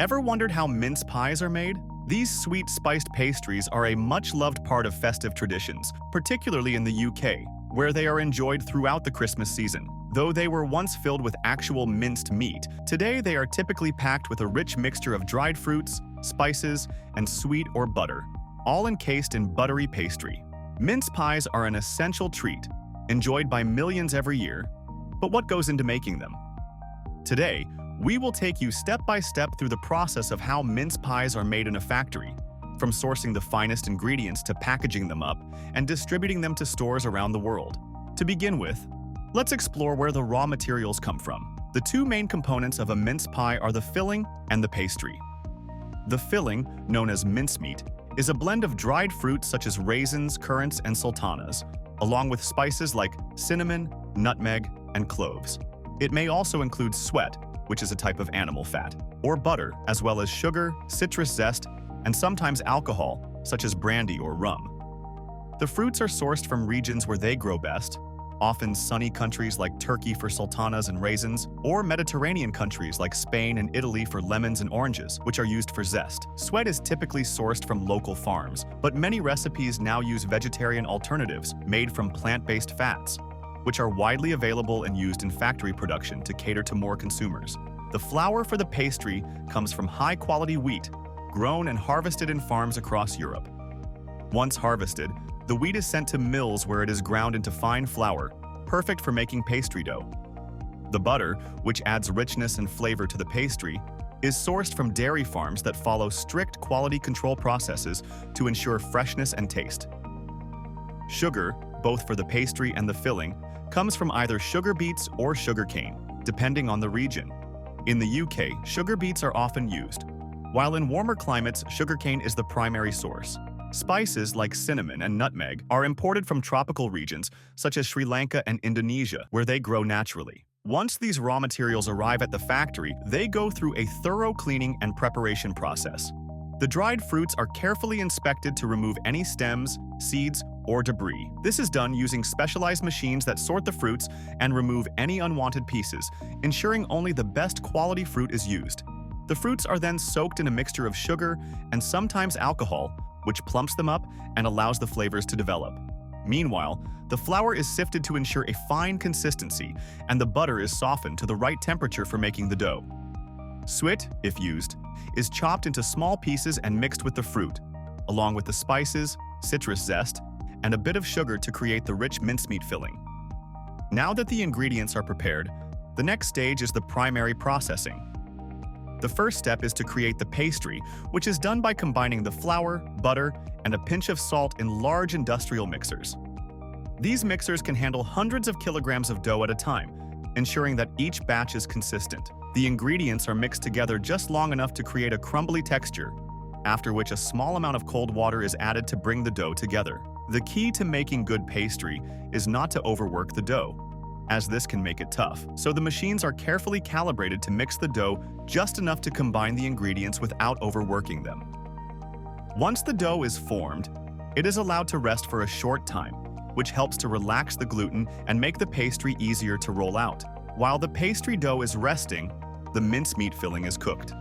Ever wondered how mince pies are made? These sweet spiced pastries are a much-loved part of festive traditions, particularly in the UK, where they are enjoyed throughout the Christmas season. Though they were once filled with actual minced meat, today they are typically packed with a rich mixture of dried fruits, spices, and sweet or butter, all encased in buttery pastry. Mince pies are an essential treat, enjoyed by millions every year. But what goes into making them? Today, we will take you step by step through the process of how mince pies are made in a factory, from sourcing the finest ingredients to packaging them up and distributing them to stores around the world. To begin with, let's explore where the raw materials come from. The two main components of a mince pie are the filling and the pastry. The filling, known as mincemeat, is a blend of dried fruits such as raisins, currants, and sultanas, along with spices like cinnamon, nutmeg, and cloves. It may also include sweat, which is a type of animal fat, or butter, as well as sugar, citrus zest, and sometimes alcohol, such as brandy or rum. The fruits are sourced from regions where they grow best, often sunny countries like Turkey for sultanas and raisins, or Mediterranean countries like Spain and Italy for lemons and oranges, which are used for zest. Sweat is typically sourced from local farms, but many recipes now use vegetarian alternatives made from plant-based fats, which are widely available and used in factory production to cater to more consumers. The flour for the pastry comes from high-quality wheat, grown and harvested in farms across Europe. Once harvested, the wheat is sent to mills where it is ground into fine flour, perfect for making pastry dough. The butter, which adds richness and flavor to the pastry, is sourced from dairy farms that follow strict quality control processes to ensure freshness and taste. Sugar, both for the pastry and the filling, comes from either sugar beets or sugar cane, depending on the region. In the UK, sugar beets are often used, while in warmer climates, sugarcane is the primary source. Spices like cinnamon and nutmeg are imported from tropical regions such as Sri Lanka and Indonesia, where they grow naturally. Once these raw materials arrive at the factory, they go through a thorough cleaning and preparation process. The dried fruits are carefully inspected to remove any stems, seeds, or debris. This is done using specialized machines that sort the fruits and remove any unwanted pieces, ensuring only the best quality fruit is used. The fruits are then soaked in a mixture of sugar and sometimes alcohol, which plumps them up and allows the flavors to develop. Meanwhile, the flour is sifted to ensure a fine consistency, and the butter is softened to the right temperature for making the dough. Suet, if used, is chopped into small pieces and mixed with the fruit, along with the spices, citrus zest, and a bit of sugar to create the rich mincemeat filling. Now that the ingredients are prepared, the next stage is the primary processing. The first step is to create the pastry, which is done by combining the flour, butter, and a pinch of salt in large industrial mixers. These mixers can handle hundreds of kilograms of dough at a time, ensuring that each batch is consistent. The ingredients are mixed together just long enough to create a crumbly texture, after which a small amount of cold water is added to bring the dough together. The key to making good pastry is not to overwork the dough, as this can make it tough. So the machines are carefully calibrated to mix the dough just enough to combine the ingredients without overworking them. Once the dough is formed, it is allowed to rest for a short time, which helps to relax the gluten and make the pastry easier to roll out. While the pastry dough is resting, the mincemeat filling is cooked.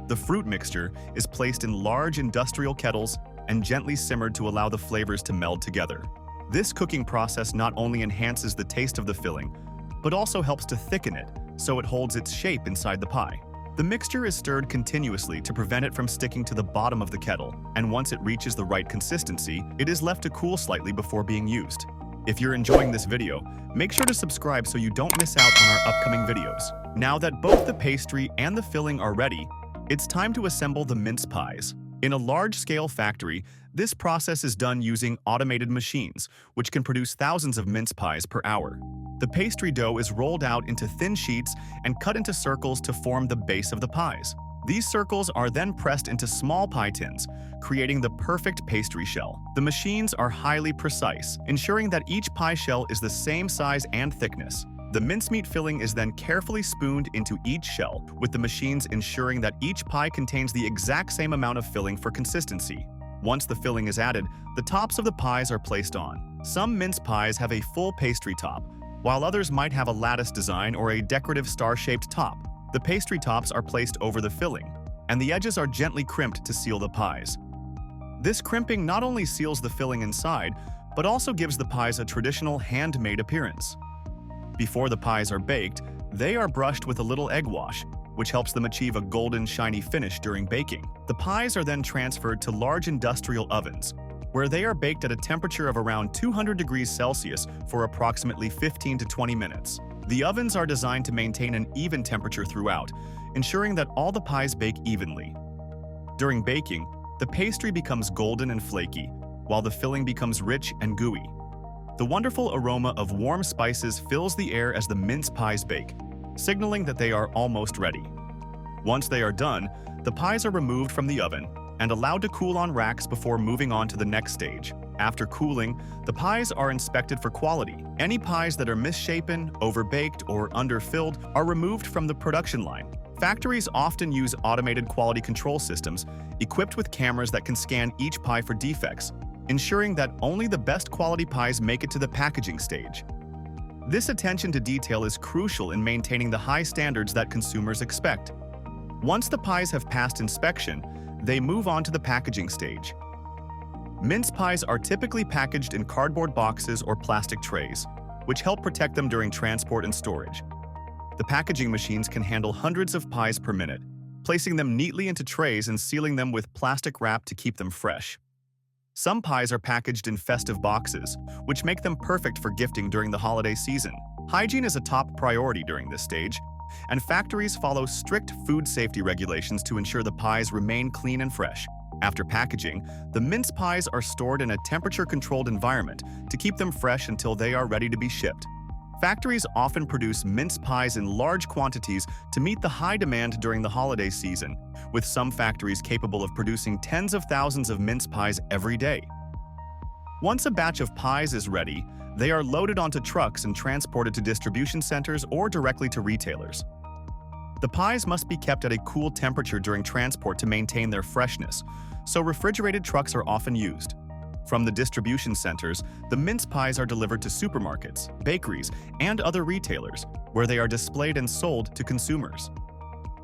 The fruit mixture is placed in large industrial kettles and gently simmered to allow the flavors to meld together. This cooking process not only enhances the taste of the filling, but also helps to thicken it so it holds its shape inside the pie. The mixture is stirred continuously to prevent it from sticking to the bottom of the kettle, and once it reaches the right consistency, it is left to cool slightly before being used. If you're enjoying this video, make sure to subscribe so you don't miss out on our upcoming videos. Now that both the pastry and the filling are ready, it's time to assemble the mince pies. In a large-scale factory, this process is done using automated machines, which can produce thousands of mince pies per hour. The pastry dough is rolled out into thin sheets and cut into circles to form the base of the pies. These circles are then pressed into small pie tins, creating the perfect pastry shell. The machines are highly precise, ensuring that each pie shell is the same size and thickness. The mincemeat filling is then carefully spooned into each shell, with the machines ensuring that each pie contains the exact same amount of filling for consistency. Once the filling is added, the tops of the pies are placed on. Some mince pies have a full pastry top, while others might have a lattice design or a decorative star-shaped top. The pastry tops are placed over the filling, and the edges are gently crimped to seal the pies. This crimping not only seals the filling inside, but also gives the pies a traditional handmade appearance. Before the pies are baked, they are brushed with a little egg wash, which helps them achieve a golden, shiny finish during baking. The pies are then transferred to large industrial ovens, where they are baked at a temperature of around 200 degrees Celsius for approximately 15 to 20 minutes. The ovens are designed to maintain an even temperature throughout, ensuring that all the pies bake evenly. During baking, the pastry becomes golden and flaky, while the filling becomes rich and gooey. The wonderful aroma of warm spices fills the air as the mince pies bake, signaling that they are almost ready. Once they are done, the pies are removed from the oven and allowed to cool on racks before moving on to the next stage. After cooling, the pies are inspected for quality. Any pies that are misshapen, overbaked, or underfilled are removed from the production line. Factories often use automated quality control systems equipped with cameras that can scan each pie for defects, ensuring that only the best quality pies make it to the packaging stage. This attention to detail is crucial in maintaining the high standards that consumers expect. Once the pies have passed inspection, they move on to the packaging stage. Mince pies are typically packaged in cardboard boxes or plastic trays, which help protect them during transport and storage. The packaging machines can handle hundreds of pies per minute, placing them neatly into trays and sealing them with plastic wrap to keep them fresh. Some pies are packaged in festive boxes, which make them perfect for gifting during the holiday season. Hygiene is a top priority during this stage, and factories follow strict food safety regulations to ensure the pies remain clean and fresh. After packaging, the mince pies are stored in a temperature-controlled environment to keep them fresh until they are ready to be shipped. Factories often produce mince pies in large quantities to meet the high demand during the holiday season, with some factories capable of producing tens of thousands of mince pies every day. Once a batch of pies is ready, they are loaded onto trucks and transported to distribution centers or directly to retailers. The pies must be kept at a cool temperature during transport to maintain their freshness, so refrigerated trucks are often used. From the distribution centers, the mince pies are delivered to supermarkets, bakeries, and other retailers, where they are displayed and sold to consumers.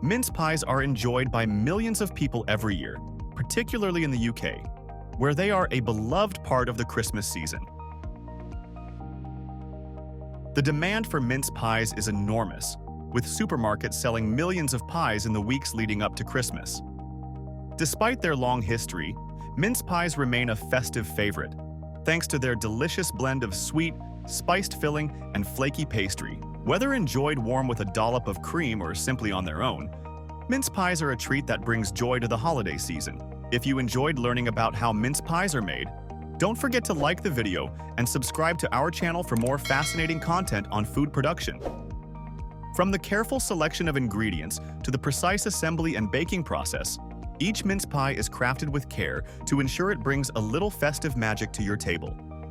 Mince pies are enjoyed by millions of people every year, particularly in the UK, where they are a beloved part of the Christmas season. The demand for mince pies is enormous, with supermarkets selling millions of pies in the weeks leading up to Christmas. Despite their long history, mince pies remain a festive favorite, thanks to their delicious blend of sweet, spiced filling and flaky pastry. Whether enjoyed warm with a dollop of cream or simply on their own, mince pies are a treat that brings joy to the holiday season. If you enjoyed learning about how mince pies are made, don't forget to like the video and subscribe to our channel for more fascinating content on food production. From the careful selection of ingredients to the precise assembly and baking process, each mince pie is crafted with care to ensure it brings a little festive magic to your table.